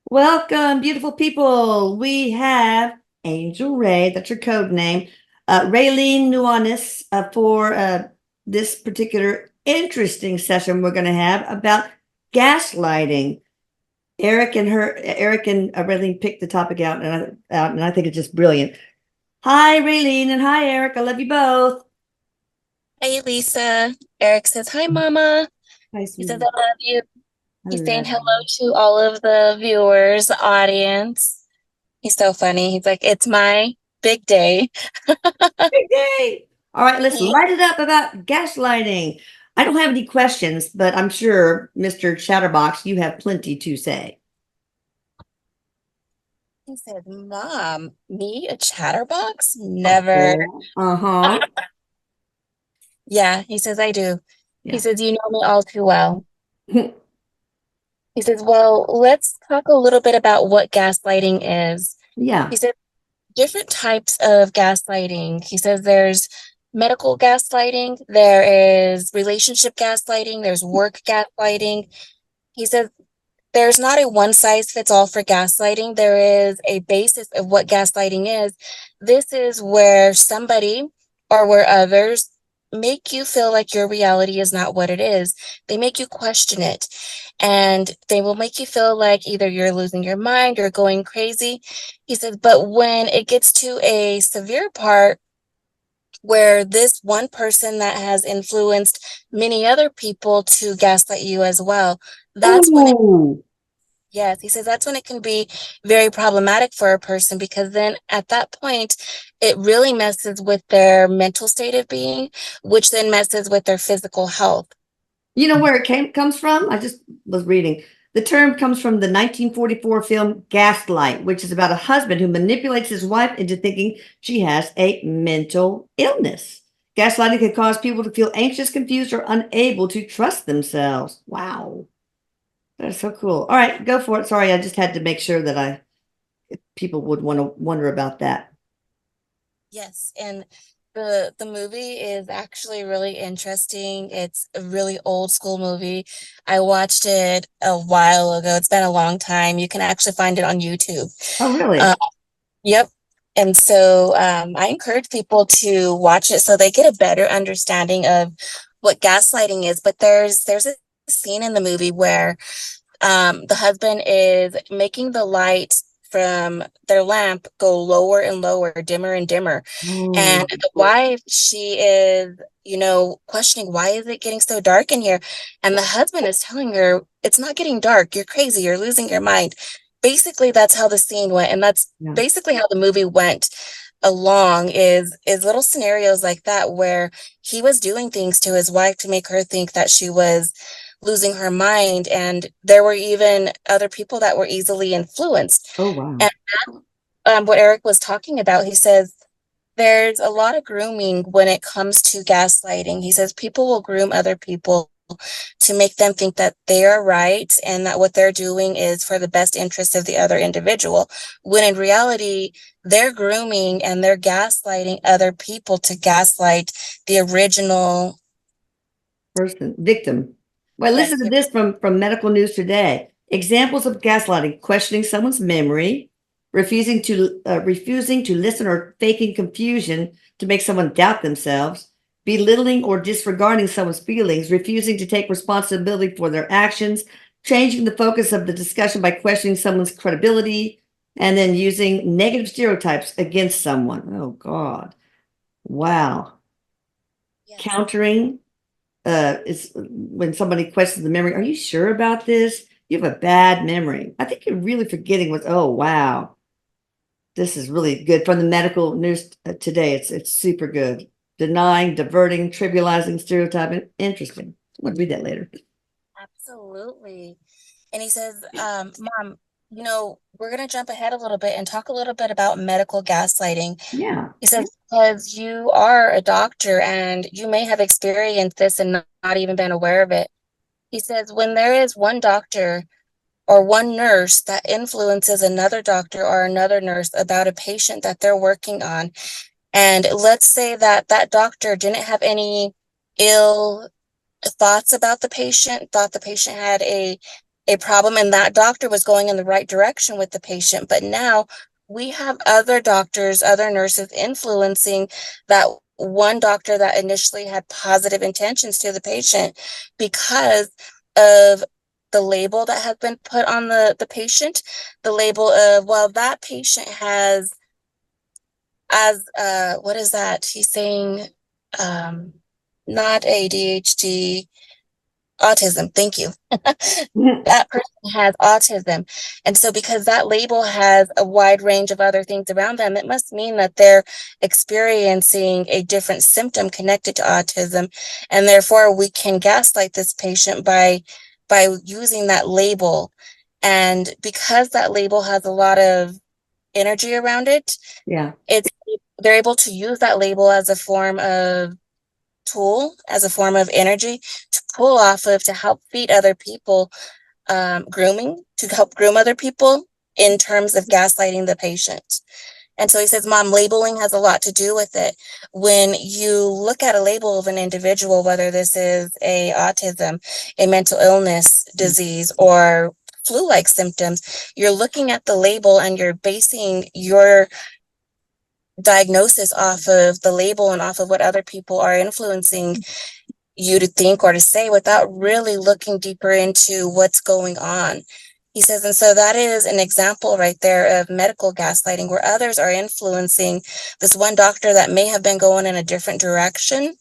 Welcome, beautiful people. We have Angel Ray, that's her code name, Raylene Nuanis for this particular interesting session we're going to have about gaslighting. Eric and Raylene picked the topic out, and I think it's just brilliant. Hi, Raylene, and hi, Eric. I love you both. Hey, Lisa. Erik says, hi, Mama. Hi, He says, sweetie. I love you. I He's saying love you. hello to all of the viewers, the audience. He's so funny. He's like, it's my big day. Yay! All right, let's He, light it up about gaslighting. I don't have any questions, but I'm sure, Mr. Chatterbox, you have plenty to say. he said, Mom, me, a chatterbox? Never. Oh, uh-huh. Yeah, he says, I do. He Yeah. says, you know me all too well. He says, well, let's talk a little bit about what gaslighting is. He Yeah. said, different types of gaslighting. He says there's medical gaslighting, there is relationship gaslighting, there's work gaslighting. He says there's not a one size fits all for gaslighting. There is a basis of what gaslighting is. This is where somebody or where others make you feel like your reality is not what it is. They make you question it, and they will make you feel like either you're losing your mind or going crazy. He says, but when it gets to a severe part where this one person that has influenced many other people to gaslight you as well, that's when it Oh, Yes, he says that's when it can be very problematic for a person because then at that point, it really messes with their mental state of being, which then messes with their physical health. you know where it comes from? I just was reading. The term comes from the 1944 film Gaslight, which is about a husband who manipulates his wife into thinking she has a mental illness. Gaslighting can cause people to feel anxious, confused, or unable to trust themselves. Wow. That's so cool. All right, go for it. Sorry, I just had to make sure that people would want to wonder about that. Yes, and the movie is actually really interesting. It's a really old school movie. I watched it a while ago. It's been a long time. You can actually find it on YouTube. Oh, Uh, really? Yep. And so I encourage people to watch it so they get a better understanding of what gaslighting is. But there's a scene in the movie where the husband is making the light from their lamp go lower and lower, dimmer and dimmer. Oh, And the wife, she is, questioning, why is it getting so dark in here? And the husband is telling her, it's not getting dark. You're crazy. You're losing your mind. Basically, that's how the scene went. And that's yeah. basically how the movie went along is little scenarios like that where he was doing things to his wife to make her think that she was losing her mind, and there were even other people that were easily influenced. Oh, wow. And what Erik was talking about, he says there's a lot of grooming when it comes to gaslighting. He says people will groom other people to make them think that they are right and that what they're doing is for the best interest of the other individual, when in reality, they're grooming and they're gaslighting other people to gaslight the original. Person, victim. Well, Yes, listen to this from Medical News Today. Examples of gaslighting: questioning someone's memory, refusing to listen or faking confusion to make someone doubt themselves, belittling or disregarding someone's feelings, refusing to take responsibility for their actions, changing the focus of the discussion by questioning someone's credibility, and then using negative stereotypes against someone. Oh God. Wow. yes. Countering is when somebody questions the memory. Are you sure about this? You have a bad memory. I think you're really forgetting what. Oh wow, this is really good from the medical news today. It's super good. Denying, diverting, trivializing, stereotyping. Interesting. I'm gonna read that later. Absolutely. And he says, Mom, we're going to jump ahead a little bit and talk a little bit about medical gaslighting. Yeah. He says, because you are a doctor and you may have experienced this and not even been aware of it. He says, when there is one doctor or one nurse that influences another doctor or another nurse about a patient that they're working on, and let's say that that doctor didn't have any ill thoughts about the patient, thought the patient had a a problem, and that doctor was going in the right direction with the patient. But now we have other doctors, other nurses influencing that one doctor that initially had positive intentions to the patient because of the label that has been put on the patient, the label of, well, that patient has, as what is that? He's saying not ADHD, autism. Thank you. That person has autism. And so because that label has a wide range of other things around them, it must mean that they're experiencing a different symptom connected to autism. And therefore we can gaslight this patient by using that label. And because that label has a lot of energy around it, Yeah. they're able to use that label as a form of tool, as a form of energy to pull off of, to help feed other people, grooming, to help groom other people in terms of gaslighting the patient. And so he says, Mom, labeling has a lot to do with it. When you look at a label of an individual, whether this is a autism, a mental illness disease, or flu-like symptoms, you're looking at the label and you're basing your diagnosis off of the label and off of what other people are influencing you to think or to say without really looking deeper into what's going on. He says, and so that is an example right there of medical gaslighting where others are influencing this one doctor that may have been going in a different direction,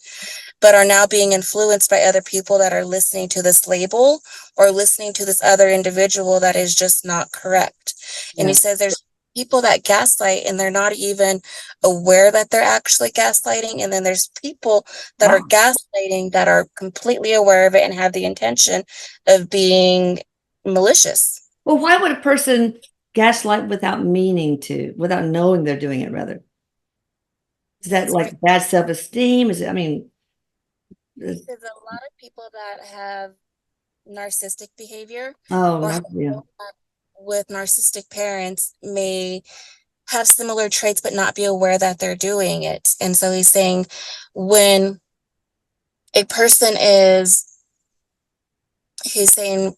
but are now being influenced by other people that are listening to this label or listening to this other individual that is just not correct. And Yeah. he says there's people that gaslight and they're not even aware that they're actually gaslighting. And then there's people that are gaslighting that are completely aware of it and have the intention of being malicious. Well, why would a person gaslight without meaning to, without knowing they're doing it, rather? Is that like bad self-esteem? Is it, I mean, There's a lot of people that have narcissistic behavior oh, or no, yeah. with narcissistic parents may have similar traits but not be aware that they're doing it. And so he's saying when a person is, he's saying,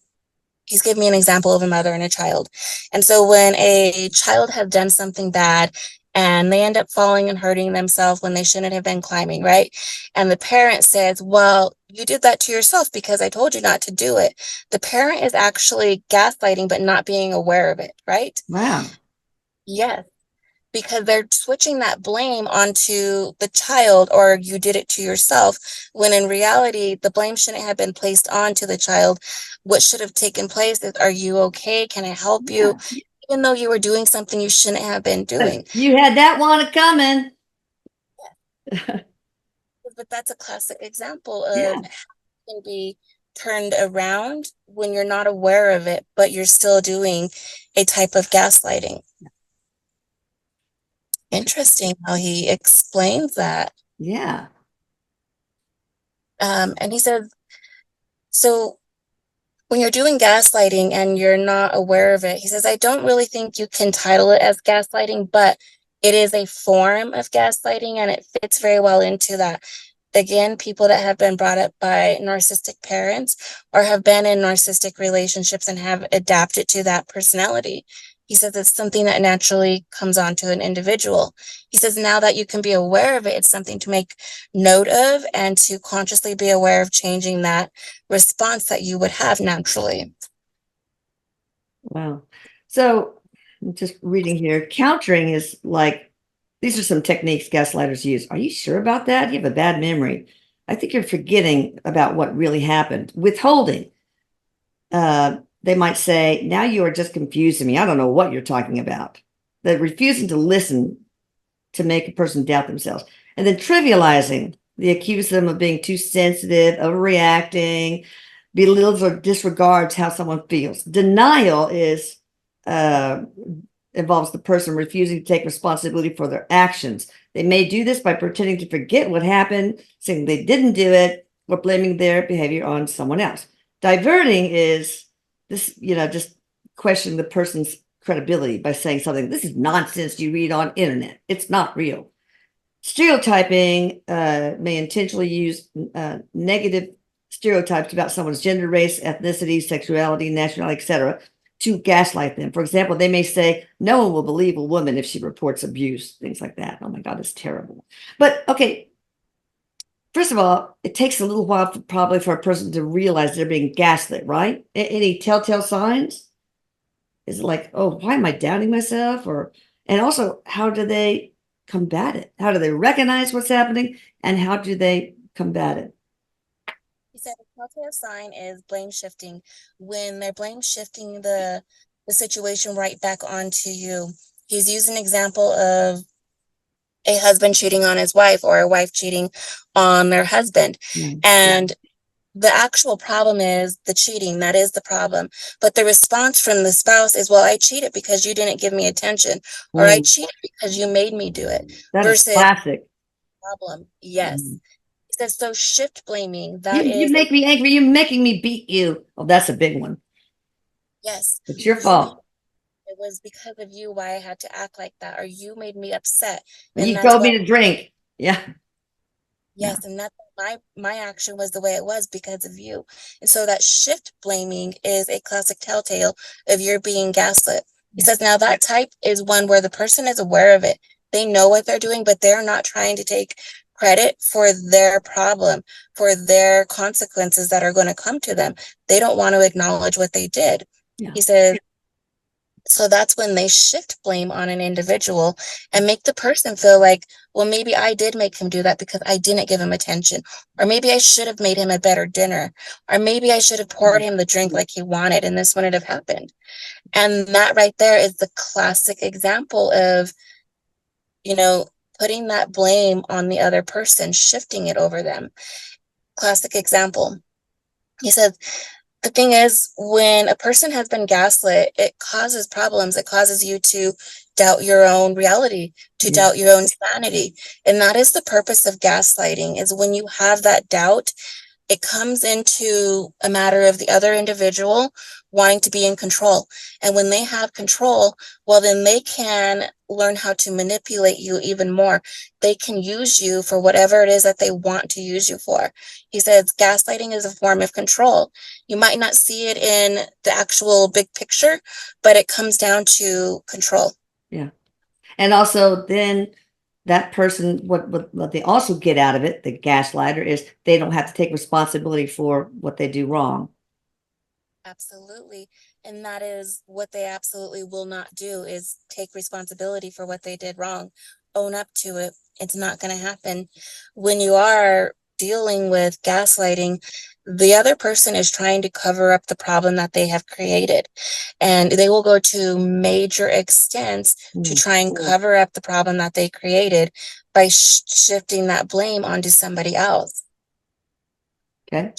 he's giving me an example of a mother and a child. And so when a child has done something bad and they end up falling and hurting themselves when they shouldn't have been climbing, right? And the parent says, well, you did that to yourself because I told you not to do it. The parent is actually gaslighting but not being aware of it, right? Wow. Yes, because they're switching that blame onto the child, or you did it to yourself, when in reality, the blame shouldn't have been placed onto the child. What should have taken place is, are you okay? Can I help you? Even though you were doing something you shouldn't have been doing. You had that one coming. But that's a classic example of Yeah. how it can be turned around when you're not aware of it, but you're still doing a type of gaslighting. Interesting how he explains that. Yeah. And he said, so when you're doing gaslighting and you're not aware of it, he says, I don't really think you can title it as gaslighting, but it is a form of gaslighting and it fits very well into that. Again, people that have been brought up by narcissistic parents or have been in narcissistic relationships and have adapted to that personality. He says it's something that naturally comes onto an individual. He says now that you can be aware of it, it's something to make note of and to consciously be aware of changing that response that you would have naturally. Wow. So I'm just reading here. Countering is like, these are some techniques gaslighters use. Are you sure about that? You have a bad memory. I think you're forgetting about what really happened. Withholding. They might say, now you are just confusing me. I don't know what you're talking about. They're refusing to listen to make a person doubt themselves. And then trivializing. They accuse them of being too sensitive, overreacting, belittles or disregards how someone feels. Denial is involves the person refusing to take responsibility for their actions. They may do this by pretending to forget what happened, saying they didn't do it, or blaming their behavior on someone else. Diverting is this, just question the person's credibility by saying something, this is nonsense you read on internet. It's not real. Stereotyping may intentionally use negative stereotypes about someone's gender, race, ethnicity, sexuality, nationality, etc., to gaslight them. For example, they may say, no one will believe a woman if she reports abuse, things like that. Oh my God, it's terrible. But okay, first of all, it takes a little while probably for a person to realize they're being gaslit, right? Any telltale signs? Is it like, oh, why am I doubting myself? And also, how do they combat it? How do they recognize what's happening? And how do they combat it? He said a telltale sign is blame shifting. When they're blame shifting the situation right back onto you. He's used an example of a husband cheating on his wife or a wife cheating on their husband. Yeah. And the actual problem is the cheating. That is the problem. But the response from the spouse is, well, I cheated because you didn't give me attention, or I cheated because you made me do it. That is Versus classic. problem. Yes. He says, so shift blaming, You, that you is a make me angry. You're making me beat you. Oh, that's a big one. yes. It's your You made fault. it was because of you why I had to act like that, or you made me upset. And You that's told why me to drink. Yeah. Yeah. yes, and that's my action was the way it was because of you. And so that shift blaming is a classic telltale of you're being gaslit. He says now that type is one where the person is aware of it. They know what they're doing, but they're not trying to take credit for their problem, for their consequences that are going to come to them. They don't want to acknowledge what they did. Yeah. He says so that's when they shift blame on an individual and make the person feel like, well, maybe I did make him do that because I didn't give him attention. Or maybe I should have made him a better dinner. Or maybe I should have poured him the drink like he wanted and this wouldn't have happened. And that right there is the classic example of, you know, putting that blame on the other person, shifting it over them. Classic example. He said, the thing is, when a person has been gaslit, it causes problems. It causes you to doubt your own reality, to doubt your own sanity. And that is the purpose of gaslighting, is when you have that doubt, it comes into a matter of the other individual wanting to be in control. And when they have control, well, then they can learn how to manipulate you even more. They can use you for whatever it is that they want to use you for. He says gaslighting is a form of control. You might not see it in the actual big picture, but it comes down to control. Yeah. And also then that person, what they also get out of it, the gaslighter, is they don't have to take responsibility for what they do wrong. Absolutely. And that is what they absolutely will not do, is take responsibility for what they did wrong, own up to it. It's not going to happen. When you are dealing with gaslighting, the other person is trying to cover up the problem that they have created. And they will go to major extents to try and cover up the problem that they created by shifting that blame onto somebody else. Okay.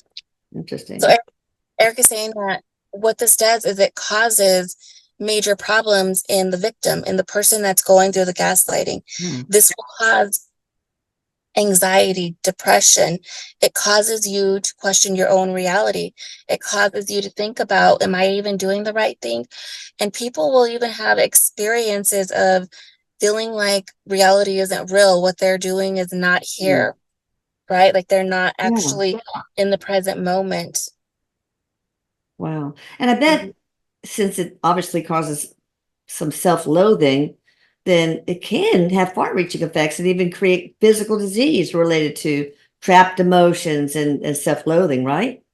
Interesting. So Erik is saying that what this does is it causes major problems in the victim, in the person that's going through the gaslighting. This will cause anxiety, depression. It causes you to question your own reality. It causes you to think about, am I even doing the right thing? And people will even have experiences of feeling like reality isn't real. What they're doing is not here, right? Like they're not actually in the present moment. Wow. And I bet since it obviously causes some self-loathing, then it can have far-reaching effects and even create physical disease related to trapped emotions and self-loathing, right?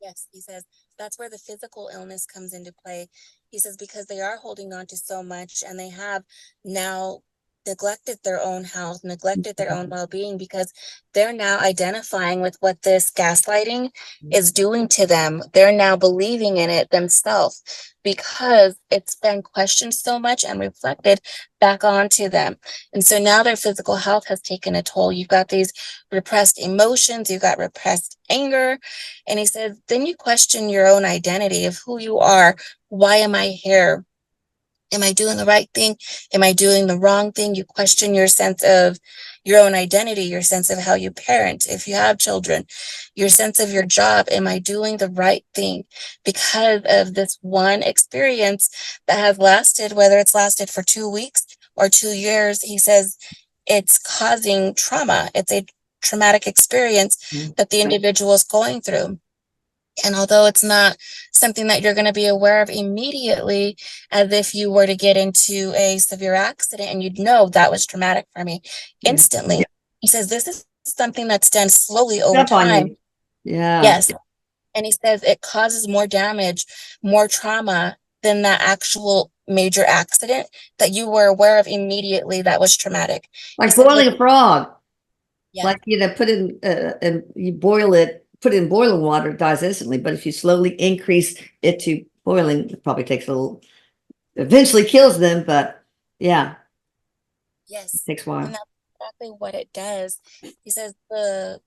Yes, he says that's where the physical illness comes into play. He says because they are holding on to so much and they have now neglected their own health, neglected their own well-being, because they're now identifying with what this gaslighting is doing to them. They're now believing in it themselves because it's been questioned so much and reflected back onto them. And so now their physical health has taken a toll. You've got these repressed emotions, you've got repressed anger. And he says, then you question your own identity of who you are. Why am I here? Am I doing the right thing? Am I doing the wrong thing? You question your sense of your own identity, your sense of how you parent, if you have children, your sense of your job. Am I doing the right thing? Because of this one experience that has lasted, whether it's lasted for 2 weeks or 2 years, he says it's causing trauma. It's a traumatic experience that the individual is going through. And although it's not something that you're going to be aware of immediately, as if you were to get into a severe accident and you'd know that was traumatic for me Yeah. instantly. He says this is something that's done slowly over Jump on time. you. Yeah. Yes. And he says it causes more damage, more trauma than that actual major accident that you were aware of immediately that was traumatic. He Like said, look, boiling a frog. yeah, Like, put in, and you boil it, put it in boiling water, it dies instantly. But if you slowly increase it to boiling, it probably takes a little, eventually kills them. But yeah, it yes. takes a And while. that's exactly what it does. He says the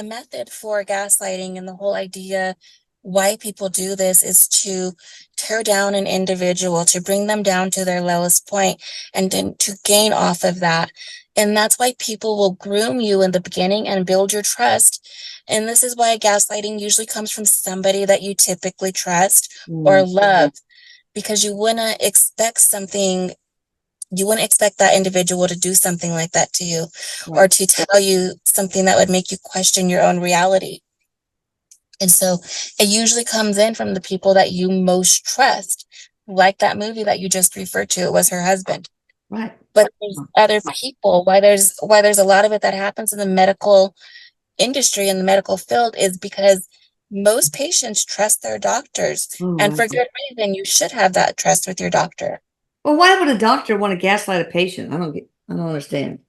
method for gaslighting and the whole idea why people do this is to tear down an individual, to bring them down to their lowest point, and then to gain off of that. And that's why people will groom you in the beginning and build your trust. And this is why gaslighting usually comes from somebody that you typically trust or Mm, love, because you wouldn't expect that individual to do something like that to you or right, to tell you something that would make you question your own reality. And so it usually comes in from the people that you most trust. Like that movie that you just referred to, it was her husband. right. But there's other people. Why there's a lot of it that happens in the medical industry, in the medical field, is because most patients trust their doctors. Oh, And for wow. good reason, you should have that trust with your doctor. Well, why would a doctor want to gaslight a patient? I don't understand.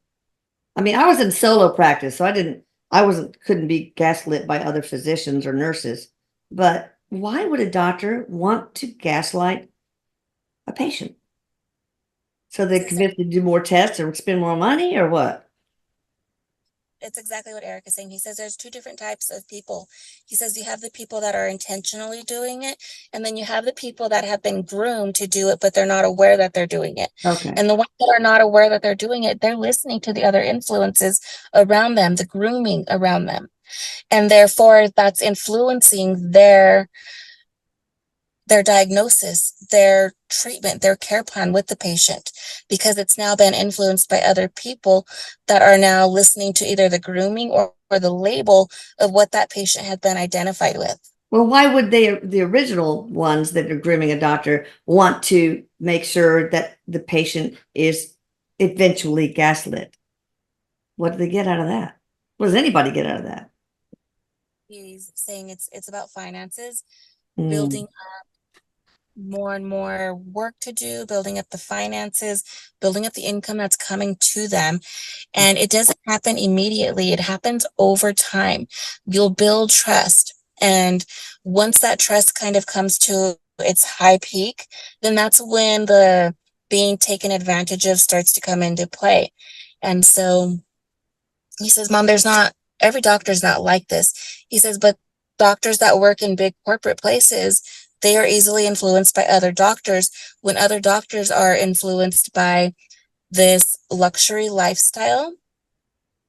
I mean, I was in solo practice, so couldn't be gaslit by other physicians or nurses. But why would a doctor want to gaslight a patient? So they convince you to do more tests or spend more money or what? It's exactly what Erik is saying. He says there's two different types of people. He says you have the people that are intentionally doing it, and then you have the people that have been groomed to do it, but they're not aware that they're doing it. Okay. And the ones that are not aware that they're doing it, they're listening to the other influences around them, the grooming around them. And therefore, that's influencing their diagnosis, their treatment, their care plan with the patient, because it's now been influenced by other people that are now listening to either the grooming or the label of what that patient had been identified with. Well, why would the original ones that are grooming a doctor, want to make sure that the patient is eventually gaslit? What do they get out of that? What does anybody get out of that? He's saying it's about finances, Mm, building more and more work to do, building up the finances, building up the income that's coming to them. And it doesn't happen immediately, it happens over time. You'll build trust. And once that trust kind of comes to its high peak, then that's when the being taken advantage of starts to come into play. And so he says, Mom, every doctor's not like this. He says, but doctors that work in big corporate places, they are easily influenced by other doctors when other doctors are influenced by this luxury lifestyle.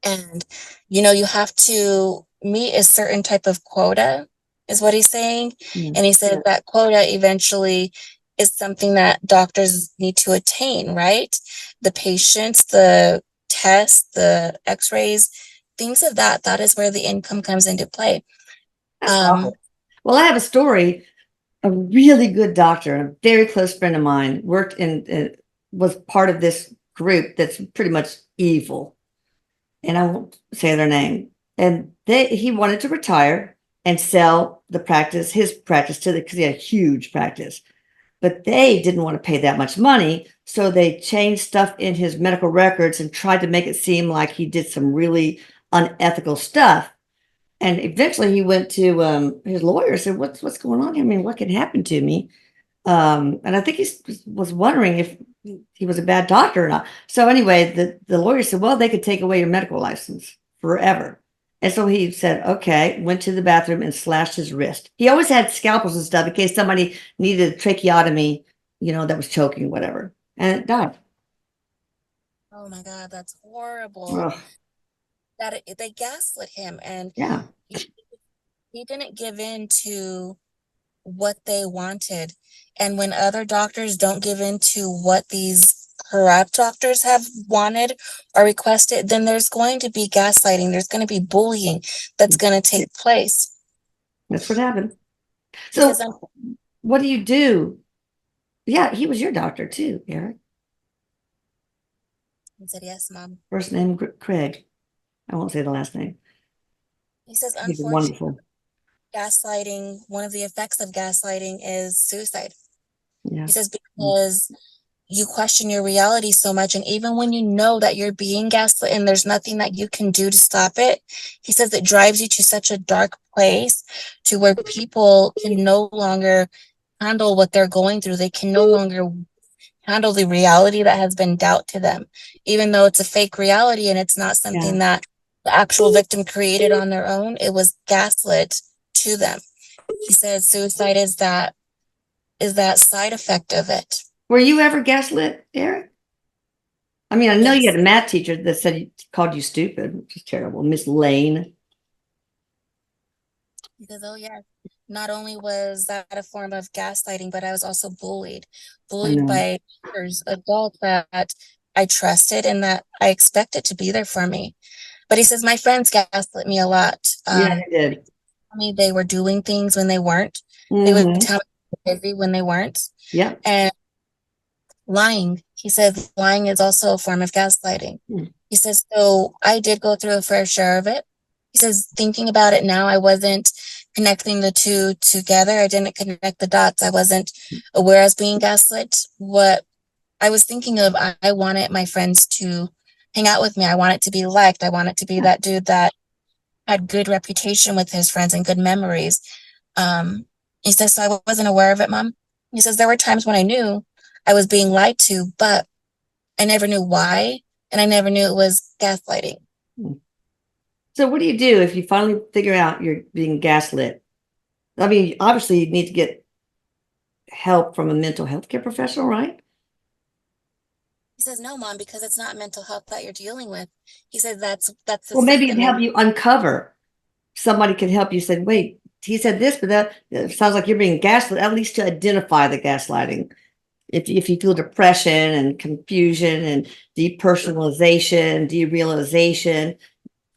And, you have to meet a certain type of quota, is what he's saying. mm. And he said that quota eventually is something that doctors need to attain, right? The patients, the tests, the x-rays, things of that is where the income comes into play. That's Um, awful. Well, I have a story. A really good doctor, a very close friend of mine, was part of this group that's pretty much evil, and I won't say their name. And he wanted to retire and sell his practice because he had a huge practice. But they didn't want to pay that much money, so they changed stuff in his medical records and tried to make it seem like he did some really unethical stuff. And eventually he went to his lawyer and said, what's going on here? I mean, what can happen to me? And I think he was wondering if he was a bad doctor or not. So anyway, the lawyer said, well, they could take away your medical license forever. And so he said, okay, went to the bathroom and slashed his wrist. He always had scalpels and stuff in case somebody needed a tracheotomy, that was choking, whatever. And it died. oh my God, that's horrible. Ugh, They gaslit him, and yeah. he, he didn't give in to what they wanted. And when other doctors don't give in to what these corrupt doctors have wanted or requested, then there's going to be gaslighting. There's going to be bullying that's going to take place. That's what happened. So Because what do you do? Yeah, he was your doctor too, Erik. he said, yes, Mom. First name Craig. I won't say the last name. He says, He's unfortunately, wonderful. gaslighting, one of the effects of gaslighting is suicide. Yeah. He says, because you question your reality so much, and even when you know that you're being gaslit and there's nothing that you can do to stop it, he says it drives you to such a dark place to where people can no longer handle what they're going through. They can no longer handle the reality that has been dealt to them, even though it's a fake reality and it's not something that the actual victim created on their own. It was gaslit to them. He says suicide is that side effect of it. Were you ever gaslit, Erik? I mean, I know you Yes. had a math teacher that said called you stupid, which is terrible. Miss Lane. Because, oh yeah, not only was that a form of gaslighting, but I was also I know. by peers, adults that I trusted and that I expected to be there for me. But he says my friends gaslit me a lot. Yeah, they did. Tell me they were doing things when they weren't. They would Mm-hmm. tell me they were busy when they weren't. Yeah. And lying. He says lying is also a form of gaslighting. Mm. He says, so I did go through a fair share of it. He says, thinking about it now, I wasn't connecting the two together. I didn't connect the dots. I wasn't aware I was being gaslit. What I was thinking of, I wanted my friends to hang out with me. I wanted to be liked. I wanted to be Yeah. that dude that had good reputation with his friends and good memories. Um, he says, so I wasn't aware of it, Mom. He says, there were times when I knew I was being lied to, but I never knew why, and I never knew it was gaslighting. So what do you do if you finally figure out you're being gaslit? I mean, obviously you need to get help from a mental health care professional, right? He says, no, Mom, because it's not mental health that you're dealing with. He says that's the Well, maybe it'd system. help you uncover. Somebody could help you say, wait, he said this, but that it sounds like you're being gaslit, at least to identify the gaslighting. If you feel depression and confusion and depersonalization, derealization,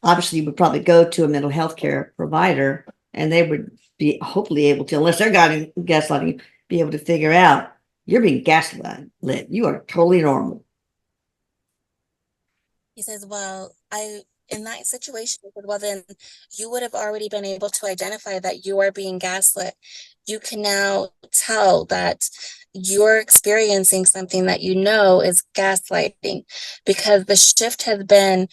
obviously you would probably go to a mental health care provider and they would be hopefully able to, unless they're gaslighting, be able to figure out you're being gaslit. You are totally normal. He says, well, in that situation, he said, well, then you would have already been able to identify that you are being gaslit. You can now tell that you're experiencing something that you know is gaslighting because the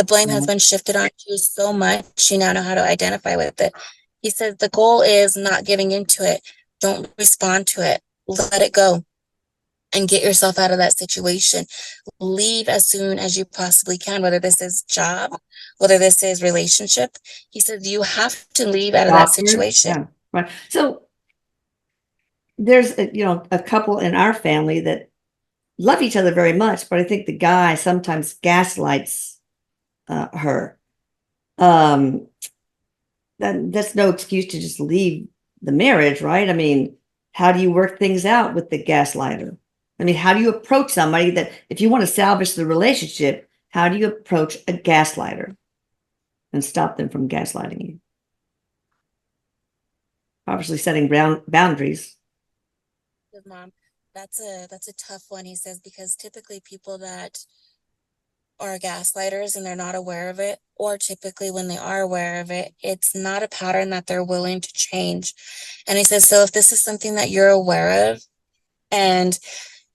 blame has been shifted on you so much. You now know how to identify with it. He said, the goal is not giving into it. Don't respond to it. Let it go and get yourself out of that situation. Leave as soon as you possibly can, whether this is job, whether this is relationship. He said you have to leave out of that Doctor, situation. yeah, right. So there's a couple in our family that love each other very much, but I think the guy sometimes gaslights her. Um, that's no excuse to just leave the marriage, right? I mean, how do you work things out with the gaslighter? I mean, how do you approach somebody that, if you want to salvage the relationship, how do you approach a gaslighter and stop them from gaslighting you? Obviously, setting boundaries. Good mom. That's a tough one, he says, because typically people that are gaslighters and they're not aware of it, or typically when they are aware of it, it's not a pattern that they're willing to change. And he says, so if this is something that you're aware of, and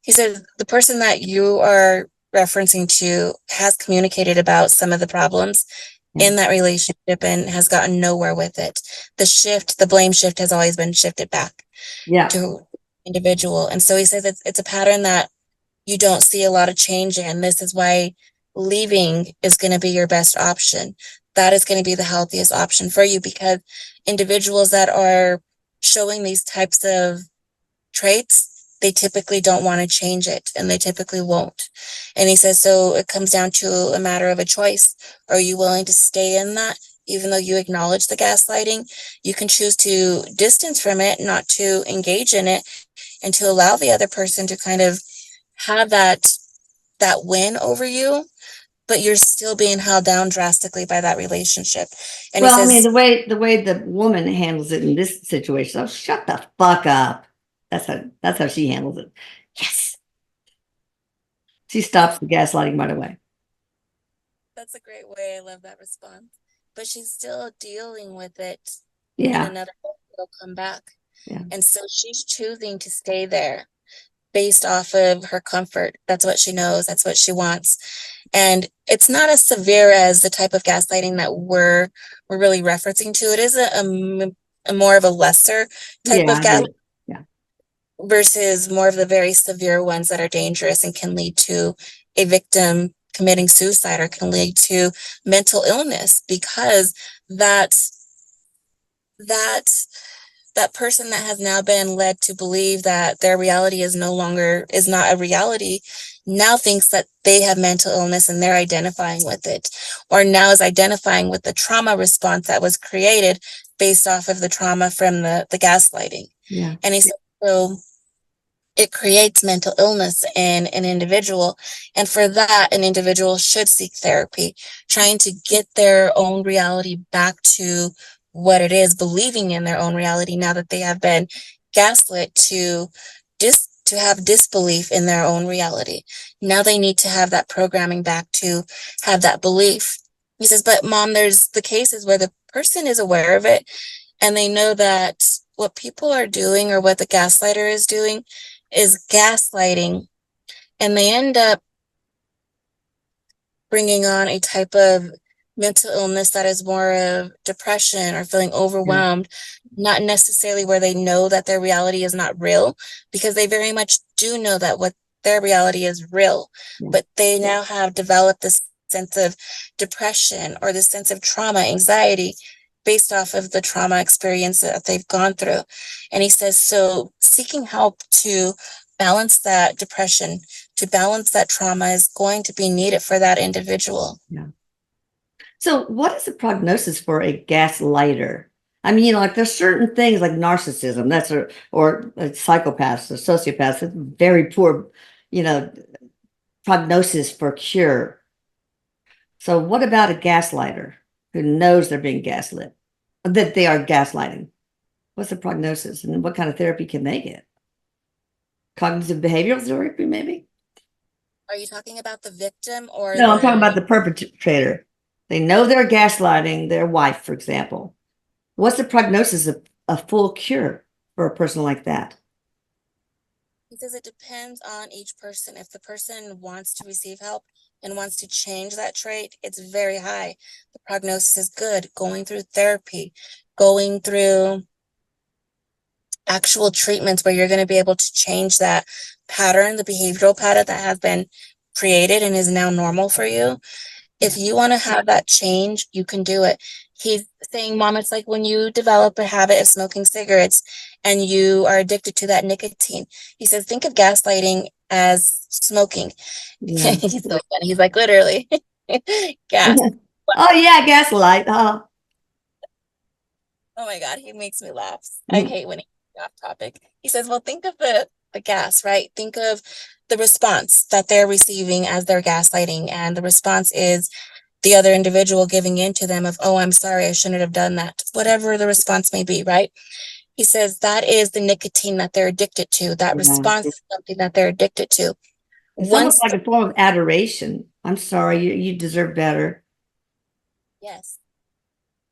he said the person that you are referencing to has communicated about some of the problems Yeah. in that relationship and has gotten nowhere with it. The blame shift has always been shifted back Yeah. to individual. And so he says it's a pattern that you don't see a lot of change in. This is why leaving is going to be your best option. That is going to be the healthiest option for you, because individuals that are showing these types of traits, they typically don't want to change it, and they typically won't. And he says, so it comes down to a matter of a choice. Are you willing to stay in that? Even though you acknowledge the gaslighting, you can choose to distance from it, not to engage in it, and to allow the other person to kind of have that that win over you, but you're still being held down drastically by that relationship. And he Well, I mean, says, the way the woman handles it in this situation, oh, shut the fuck up. That's how she handles it. Yes. She stops the gaslighting right away. that's a great way. I love that response. But she's still dealing with it in Yeah. another way. It'll come back. Yeah. And so she's choosing to stay there based off of her comfort. That's what she knows. That's what she wants. And it's not as severe as the type of gaslighting that we're really referencing to. It is a more of a lesser type Yeah, of I gaslighting agree. Yeah. versus more of the very severe ones that are dangerous and can lead to a victim committing suicide or can lead to mental illness because that that that person that has now been led to believe that their reality is not a reality now thinks that they have mental illness and they're identifying with it, or now is identifying with the trauma response that was created based off of the trauma from the gaslighting. Yeah. And he said, so it creates mental illness in an individual. And for that, an individual should seek therapy, trying to get their own reality back to what it is, believing in their own reality now that they have been gaslit to have disbelief in their own reality. Now they need to have that programming back to have that belief. He says, but mom, there's the cases where the person is aware of it and they know that what people are doing or what the gaslighter is doing is gaslighting, and they end up bringing on a type of mental illness that is more of depression or feeling Yeah. overwhelmed, not necessarily where they know that their reality is not real, because they very much do know that what their reality is real, Yeah. but they now have developed this sense of depression or this sense of trauma, anxiety based off of the trauma experience that they've gone through. And he says, so seeking help to balance that depression, to balance that trauma is going to be needed for that individual. Yeah. So what is the prognosis for a gaslighter? I mean, like there's certain things like narcissism, or a psychopath, a sociopath, that's very poor, you know, prognosis for cure. So what about a gaslighter who knows they're being gaslit, that they are gaslighting? What's the prognosis and what kind of therapy can they get? Cognitive behavioral therapy, maybe? Are you talking about the victim or No, I'm talking about the the perpetrator. They know they're gaslighting their wife, for example. What's the prognosis of a full cure for a person like that? because it depends on each person. If the person wants to receive help and wants to change that trait, it's very high. The prognosis is good. Going through therapy, going through actual treatments where you're going to be able to change that pattern, the behavioral pattern that has been created and is now normal for you. If you want to have that change, you can do it. He's saying, Mom, it's like when you develop a habit of smoking cigarettes and you are addicted to that nicotine. He says, think of gaslighting as smoking. Yeah. He's so funny. He's like, literally, gas. Oh yeah, gaslight. Oh. Oh my God, he makes me laugh. I Mm. hate when he's off topic. He says, well, think of the gas, right? Think of the response that they're receiving as they're gaslighting. And the response is the other individual giving in to them of, oh, I'm sorry, I shouldn't have done that. Whatever the response may be, right? He says that is the nicotine that they're addicted to. That Yeah. response is something that they're addicted to. It's almost Once, like a form of adoration. I'm sorry, you deserve better. yes,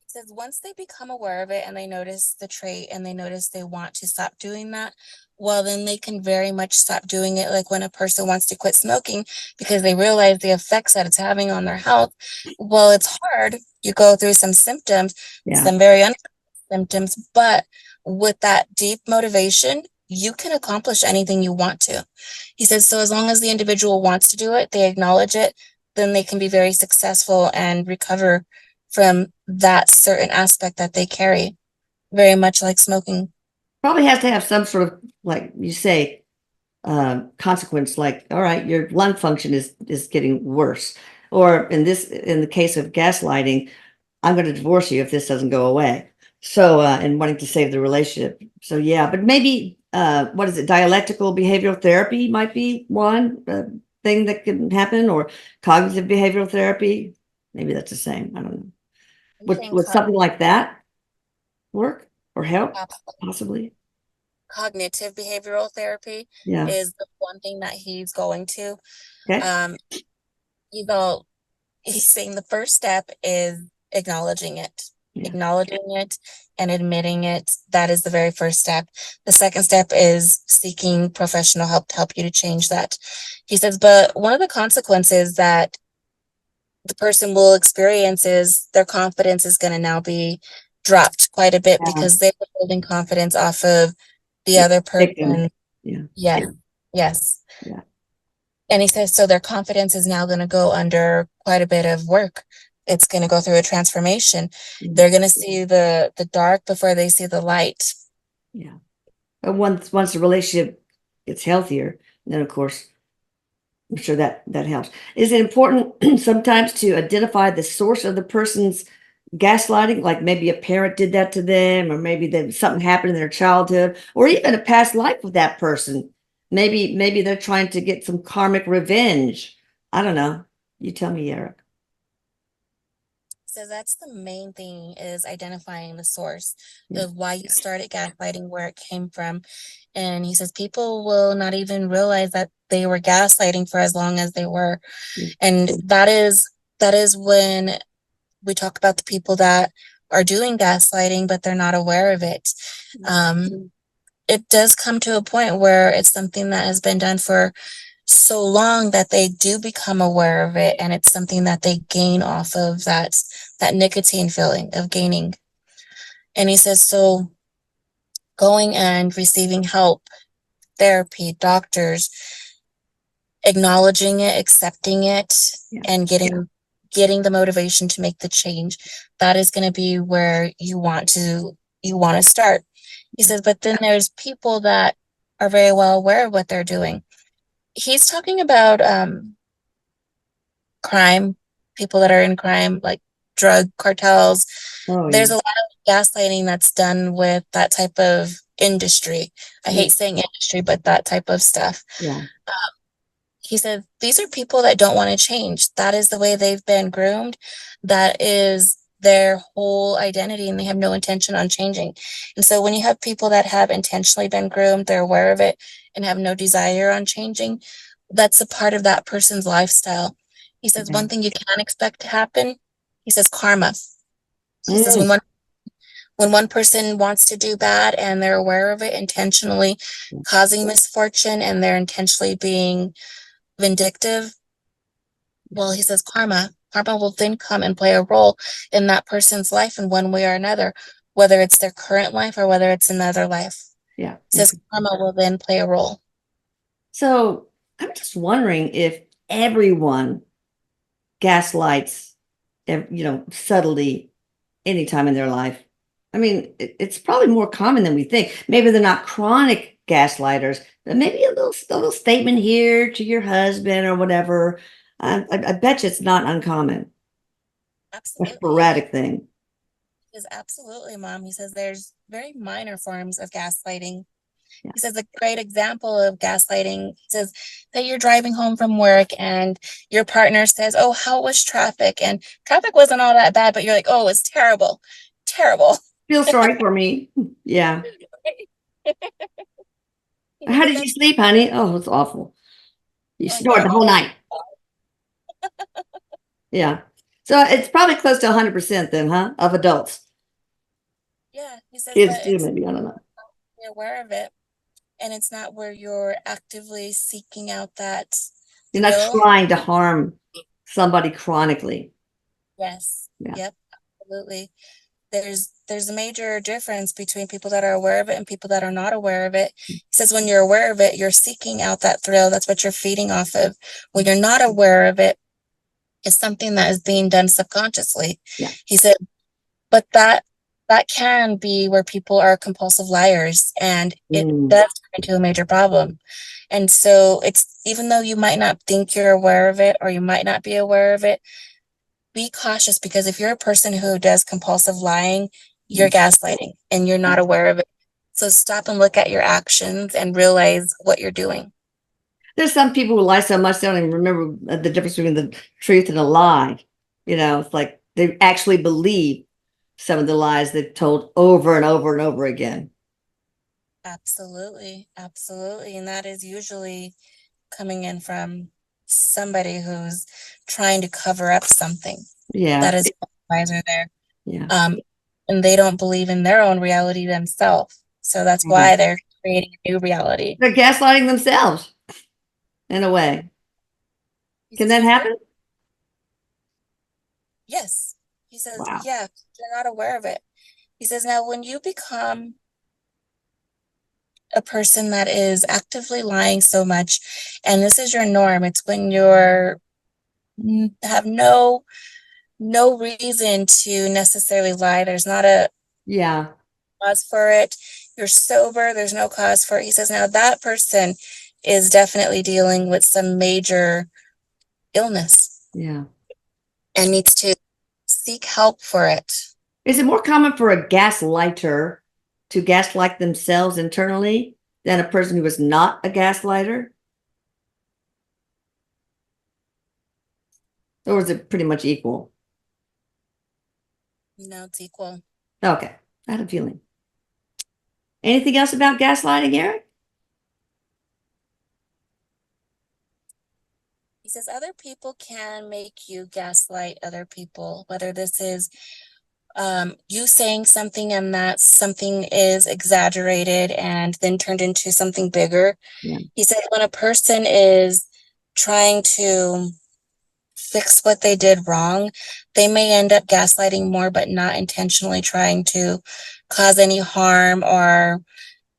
says once they become aware of it and they notice the trait and they notice they want to stop doing that, well, then they can very much stop doing it. Like when a person wants to quit smoking because they realize the effects that it's having on their health. Well, it's hard. You go through some symptoms, Yeah. some very symptoms, but with that deep motivation, you can accomplish anything you want to. He says, so as long as the individual wants to do it, they acknowledge it, then they can be very successful and recover from that certain aspect that they carry, very much like smoking. Probably has to have some sort of, like you say, consequence, like, all right, your lung function is getting worse. Or in the case of gaslighting, I'm going to divorce you if this doesn't go away. So, and wanting to save the relationship. So, yeah, but maybe, what is it? Dialectical behavioral therapy might be one. thing that can happen, or cognitive behavioral therapy? Maybe that's the same. I don't know. I'm saying Would something like that work or help? cognitive Possibly. cognitive behavioral therapy Yeah. is the one thing that he's going to. Okay. Um, you know, he's saying the first step is acknowledging it. Yeah. Acknowledging it and admitting it. That is the very first step. The second step is seeking professional help to help you to change that. He says, but one of the consequences that the person will experience is their confidence is going to now be dropped quite a bit Yeah. because they were building confidence off of the Yeah. other Victim. person. Yeah. Yes. Yes. Yeah. And he says, so their confidence is now going to go under quite a bit of work. It's going to go through a transformation. Mm. They're going to see the dark before they see the light. Yeah. But once the relationship gets healthier, then of course, I'm sure that helps. Is it important sometimes to identify the source of the person's gaslighting? Like maybe a parent did that to them, or maybe that something happened in their childhood, or even a past life with that person. Maybe they're trying to get some karmic revenge. I don't know. You tell me, Erik. So that's the main thing, is identifying the source Yeah. of why you started gaslighting, where it came from. And he says people will not even realize that they were gaslighting for as long as they were. Yeah. And that is when we talk about the people that are doing gaslighting, but they're not aware of it. It does come to a point where it's something that has been done for so long that they do become aware of it, and it's something that they gain off of that nicotine feeling of gaining. And he says, so going and receiving help, therapy, doctors, acknowledging it, accepting it, Yeah. and getting the motivation to make the change, that is going to be where you want to start. He says, but then there's people that are very well aware of what they're doing. He's talking about crime, people that are in crime, like drug cartels. Oh yeah. There's a lot of gaslighting that's done with that type of industry. I Yeah. hate saying industry, but that type of stuff. Yeah. He said, these are people that don't want to change. That is the way they've been groomed. That is their whole identity, and they have no intention on changing. And so when you have people that have intentionally been groomed, they're aware of it and have no desire on changing, that's a part of that person's lifestyle. He says, Yeah. one thing you can expect to happen, he says, karma. He says, Mm. when one person wants to do bad and they're aware of it, intentionally causing misfortune, and they're intentionally being vindictive, well, he says karma will then come and play a role in that person's life in one way or another, whether it's their current life or whether it's another life. Yeah. He says karma will then play a role. So I'm just wondering if everyone gaslights, subtly anytime in their life. I mean, it's probably more common than we think. Maybe they're not chronic gaslighters, but maybe a little statement here to your husband or whatever. I bet you it's not uncommon, a Absolutely. sporadic thing. He says, absolutely, Mom. He says there's very minor forms of gaslighting. Yeah. He says a great example of gaslighting. He says that you're driving home from work and your partner says, oh, how was traffic? And traffic wasn't all that bad, but you're like, oh, it's terrible. Terrible. Feel sorry for me. Yeah. He said, How but did you that's, sleep, honey? Oh, it's awful. You oh snored yeah, the whole night. Yeah. So it's probably close to 100% then, huh? Of adults. yeah. He says, but Kids too, it's maybe. I don't know. you're aware of it, and it's not where you're actively seeking out that You're not thrill. trying to harm somebody chronically. Yes. Yeah. Yep. Absolutely. There's a major difference between people that are aware of it and people that are not aware of it. He says when you're aware of it, you're seeking out that thrill. That's what you're feeding off of. When you're not aware of it, it's something that is being done subconsciously. Yeah. He said, but that can be where people are compulsive liars, and it does turn into a major problem. And so it's, even though you might not think you're aware of it or you might not be aware of it, be cautious, because if you're a person who does compulsive lying, you're gaslighting and you're not aware of it. So stop and look at your actions and realize what you're doing. There's some people who lie so much they don't even remember the difference between the truth and a lie. You know, it's like they actually believe some of the lies they've told over and over and over again. Absolutely, absolutely. And that is usually coming in from somebody who's trying to cover up something. Yeah. That is why lies are there. Yeah. Um, and they don't believe in their own reality themselves. So that's Mhm. why they're creating a new reality. They're gaslighting themselves in a way. He Can says, that because happen? yes. He says, Wow. yeah, you're not aware of it. He says, now when you become a person that is actively lying so much, and this is your norm, it's when you're have no reason to necessarily lie. There's not a Yeah. cause for it. You're sober, there's no cause for it. He says, now that person is definitely dealing with some major illness Yeah. and needs to seek help for it. Is it more common for a gaslighter to gaslight themselves internally than a person who is not a gaslighter? Or is it pretty much equal? It's equal. Okay. I had a feeling. Anything else about gaslighting, Erik? He says other people can make you gaslight other people, whether this is you saying something and that something is exaggerated and then turned into something bigger. Yeah. He said when a person is trying to fix what they did wrong, they may end up gaslighting more, but not intentionally trying to cause any harm or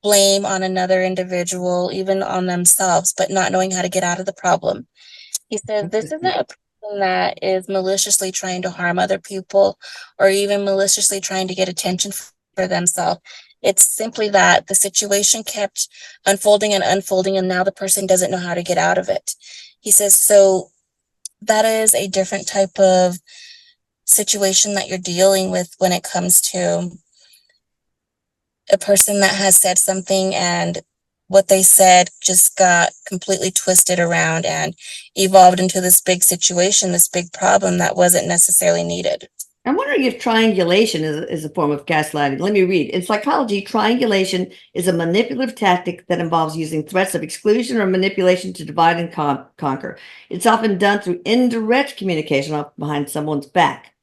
blame on another individual, even on themselves, but not knowing how to get out of the problem. He says this isn't a person that is maliciously trying to harm other people or even maliciously trying to get attention for themselves. It's simply that the situation kept unfolding and unfolding, and now the person doesn't know how to get out of it. He says, so that is a different type of situation that you're dealing with when it comes to a person that has said something and what they said just got completely twisted around and evolved into this big situation, this big problem that wasn't necessarily needed. I'm wondering if triangulation is a form of gaslighting. Let me read. In psychology, triangulation is a manipulative tactic that involves using threats of exclusion or manipulation to divide and conquer. It's often done through indirect communication behind someone's back.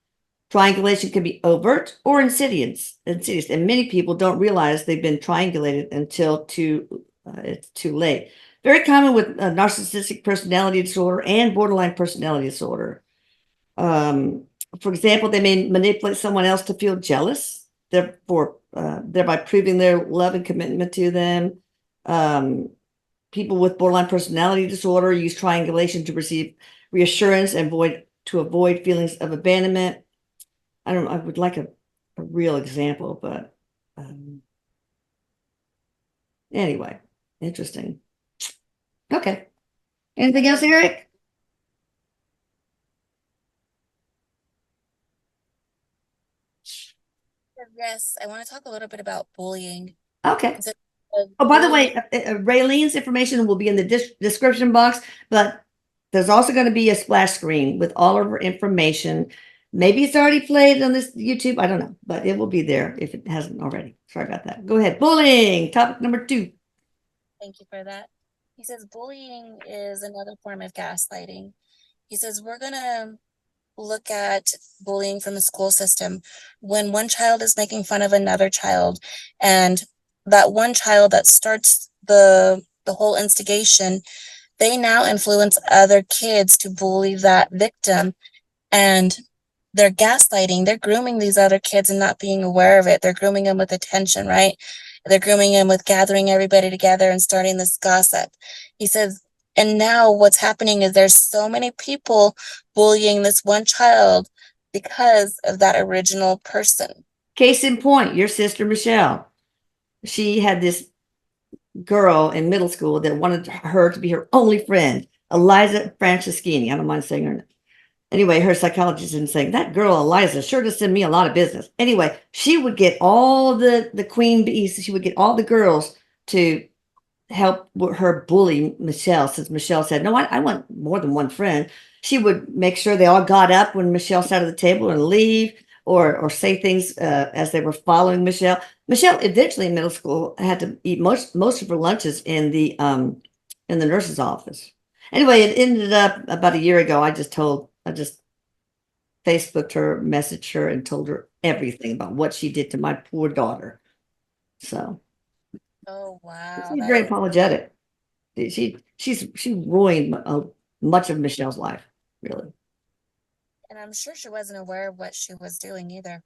Triangulation can be overt or insidious, and many people don't realize they've been triangulated until it's too late. Very common with narcissistic personality disorder and borderline personality disorder. Um, for example, they may manipulate someone else to feel jealous, thereby proving their love and commitment to them. Um, People with borderline personality disorder use triangulation to receive reassurance and avoid feelings of abandonment. I would like a real example, but anyway, interesting. Okay. Anything else, Erik? Yes, I want to talk a little bit about bullying. Okay. So, Oh, by the bullying, way, Raylene's information will be in the description box, but there's also going to be a splash screen with all of her information. Maybe it's already played on this YouTube. I don't know, but it will be there if it hasn't already. Sorry about that. Go ahead. Bullying, topic number 2. thank you for that. He says bullying is another form of gaslighting. He says we're going to look at bullying from the school system when one child is making fun of another child and that one child that starts the whole instigation, they now influence other kids to bully that victim, and they're gaslighting, they're grooming these other kids and not being aware of it. They're grooming them with attention, right? They're grooming them with gathering everybody together and starting this gossip. He says, and now what's happening is there's so many people bullying this one child because of that original person. Case in point, your sister Michelle. She had this girl in middle school that wanted her to be her only friend, Eliza Franceschini. I don't mind saying her name. Anyway, her psychologist is saying that girl Eliza sure does send me a lot of business. Anyway, she would get all the queen bees. She would get all the girls to help her bully Michelle, since Michelle said, no, I want more than one friend. She would make sure they all got up when Michelle sat at the table and leave, or say things as they were following Michelle. Michelle eventually in middle school had to eat most of her lunches in the nurse's office. Anyway, it ended up about a year ago. I just Facebooked her, messaged her, and told her everything about what she did to my poor daughter. So Oh, wow. she's That very is, apologetic. She ruined much of Michelle's life, really. and I'm sure she wasn't aware of what she was doing either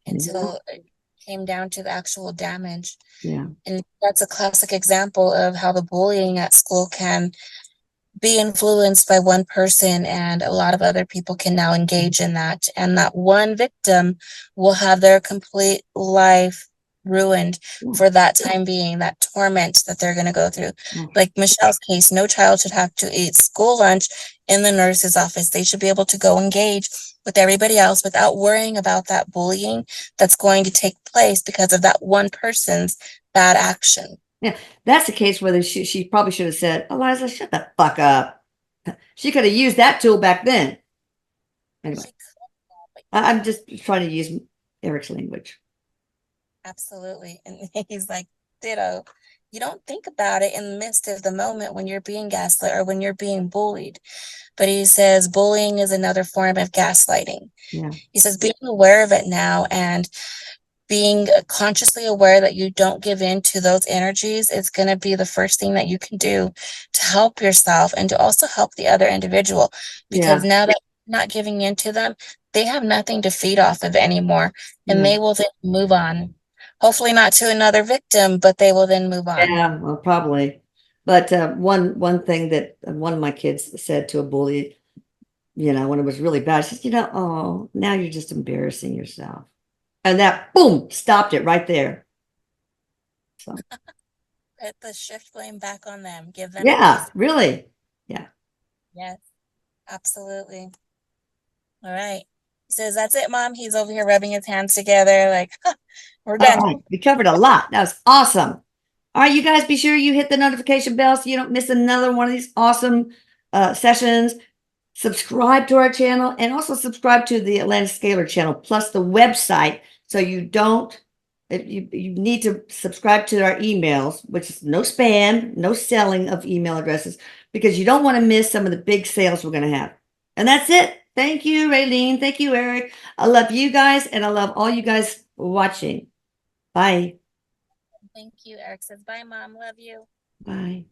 Yeah, until it came down to the actual damage. yeah, And that's a classic example of how the bullying at school can be influenced by one person, and a lot of other people can now engage in that. And that one victim will have their complete life ruined yeah, for that time being, that torment that they're going to go through. yeah. Like Michelle's case, no child should have to eat school lunch in the nurse's office. They should be able to go engage with everybody else without worrying about that bullying that's going to take place because of that one person's bad action. Yeah, that's the case where she probably should have said, Eliza, shut the fuck up. She could have used that tool back then. Anyway, She could, but I'm just trying to use Eric's language. absolutely. And he's like, ditto. You don't think about it in the midst of the moment when you're being gaslit or when you're being bullied. But he says bullying is another form of gaslighting. Yeah, He says being aware of it now and being consciously aware that you don't give in to those energies is going to be the first thing that you can do to help yourself and to also help the other individual. Because yeah, now that you're not giving in to them, they have nothing to feed off of anymore, and yeah. they will then move on. Hopefully not to another victim, but they will then move on. Yeah, well, probably. But one thing that one of my kids said to a bully, when it was really bad, she says, oh, now you're just embarrassing yourself. And that, boom, stopped it right there. So, Put the shift blame back on them. Give them a yeah, piece. really. Yeah. Yes, absolutely. All right. He says, that's it, Mom. He's over here rubbing his hands together like, "Huh, we're All done." right. We covered a lot. That was awesome. All right, you guys, be sure you hit the notification bell so you don't miss another one of these awesome sessions. Subscribe to our channel and also subscribe to the Atlantic Scalar channel, plus the website. So you don't, if you need to subscribe to our emails, which is no spam, no selling of email addresses, because you don't want to miss some of the big sales we're going to have. And that's it. Thank you, Raylene. Thank you, Eric. I love you guys, and I love all you guys watching. Bye. Thank you. Eric says, bye, Mom. Love you. Bye.